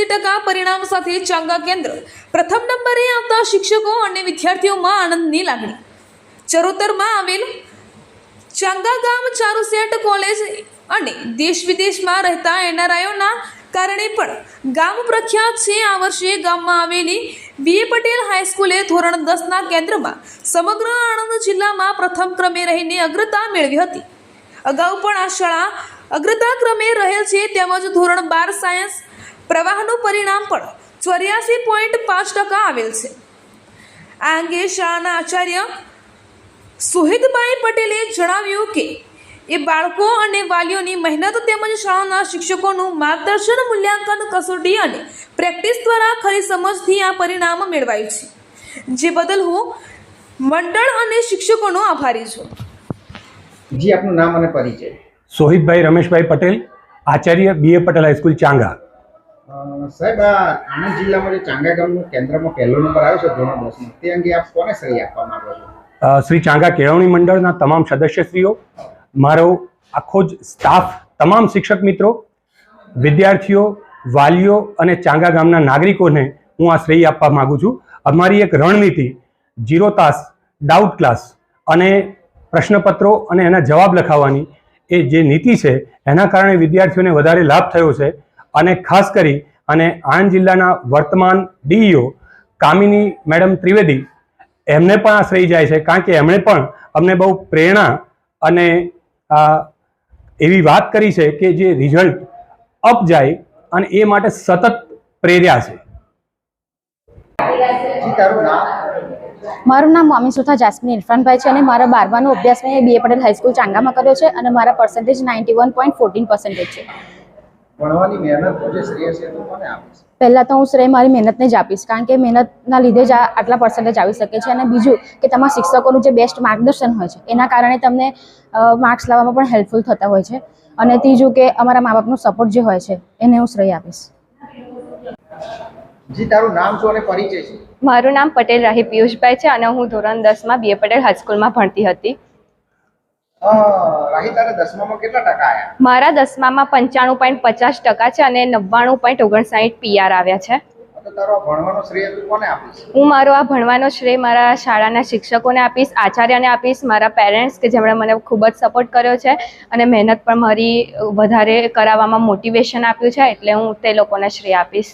80% પરિણામ સાથે ચાંગા કેન્દ્ર પ્રથમ નંબરે આવતા શિક્ષકો અને વિદ્યાર્થીઓમાં આનંદની લાગણી. ચરોતરમાં આવેલ ચાંગા ગામ ચારુસેટ કોલેજ અને દેશ વિદેશમાં રહેતા એનઆરઆઈઓના કારણે પણ ગામ પ્રખ્યાત છે. આ વર્ષે ગામમાં આવેલી બીએ પટેલ હાઈસ્કૂલે ધોરણ 10ના કેન્દ્રમાં સમગ્ર આણંદ જિલ્લામાં પ્રથમ ક્રમે રહીને અગ્રતા મેળવી હતી. અગાઉ પણ આ શાળા અગ્રતા ક્રમે રહેલ છે. તેમજ ધોરણ 12 સાયન્સ પ્રવાહનું પરિણામ પણ 84.5% આવેલ છે. આ અંગે શાળાના આચાર્ય સુહેદભાઈ પટેલે જણાવ્યું કે એ બાળકો અને વાલીઓની મહેનત તેમજ શાળાના શિક્ષકોનું માર્ગદર્શન, મૂલ્યાંકન, કસોટી અને પ્રેક્ટિસ દ્વારા ખરી સમજથી આ પરિણામ મેળવાયું છે, જે બદલ હું મંડળ અને શિક્ષકોનો આભારી છું. જી, આપનું નામ અને પરિચય. સોહિતભાઈ રમેશભાઈ પટેલ, આચાર્ય બીએ પટેલ હાઈસ્કૂલ ચાંગા. સાહેબ, આ આણંદ જિલ્લામાં જે ચાંગા ગામનું કેન્દ્રમાં પહેલો નંબર આવ્યો છે ધોરણ 10માં, તે અંગે આપ કોને શ્રેય આપવા માંગો છો? શ્રી ચાંગા કેળવણી મંડળના તમામ સદસ્યશ્રીઓ, મારો આખો જ સ્ટાફ, તમામ શિક્ષક મિત્રો, વિદ્યાર્થીઓ, વાલીઓ અને ચાંગા ગામના નાગરિકોને હું આ શ્રેય આપવા માગું છું. અમારી એક રણનીતિ 0 તાસ, ડાઉટ ક્લાસ અને પ્રશ્નપત્રો અને એના જવાબ લખાવવાની એ જે નીતિ છે એના કારણે વિદ્યાર્થીઓને વધારે લાભ થયો છે. અને ખાસ કરી અને આણંદ જિલ્લાના વર્તમાન ડીઈઓ કામિની મેડમ ત્રિવેદી, એમને પણ આ શ્રેય જાય છે, કારણ કે એમણે પણ અમને બહુ પ્રેરણા અને એવી વાત કરી છે કે જે રિઝલ્ટ અપ જાય અને એ માટે સતત પ્રેર્યા છે. મારું નામ મોમીસુથા જાસ્મીન ઇરફાનભાઈ છે અને મારા 12માનો અભ્યાસ મેં બીએ પટેલ હાઈસ્કૂલ ચાંગામાં કર્યો છે અને મારા પર્સન્ટેજ 91.14% છે. ભણવાની મહેનતનો જે શ્રેય છે તો કોને આપીશ? પહેલાં તો હું શ્રેય મારી મહેનતને જ આપીશ, કારણ કે મહેનતના લીધે જ આટલા પર્સન્ટેજ આવી શકે છે. અને બીજું કે તમારા શિક્ષકોનું જે બેસ્ટ માર્ગદર્શન હોય છે એના કારણે તમને માર્ક્સ લાવવામાં પણ હેલ્પફુલ થતા હોય છે. અને ત્રીજું કે અમારા મા બાપનો સપોર્ટ જે હોય છે એને હું શ્રેય આપીશ. જી, તારું નામ શું અને પરિચય છે? મારું નામ પટેલ રાહી પિયુષભાઈ છે અને હું ધોરણ 10માં બીએ પટેલ હાઈસ્કૂલમાં ભણતી હતી. રાહી, તારે 10મામાં કેટલા ટકા આવ્યા? મારા 10મામાં 95.50% છે અને 99.59 PR આવ્યા છે. તો તારો આ ભણવાનો શ્રેય તું કોને આપીશ? હું મારો આ ભણવાનો શ્રેય મારા શાળાના શિક્ષકોને આપીશ, આચાર્યને આપીશ, મારા પેરેન્ટ્સ કે જેમણે મને ખૂબ જ સપોર્ટ કર્યો છે અને મહેનત પણ મારી વધારે કરાવવામાં મોટિવેશન આપ્યું છે, એટલે હું તે લોકોને શ્રેય આપીશ.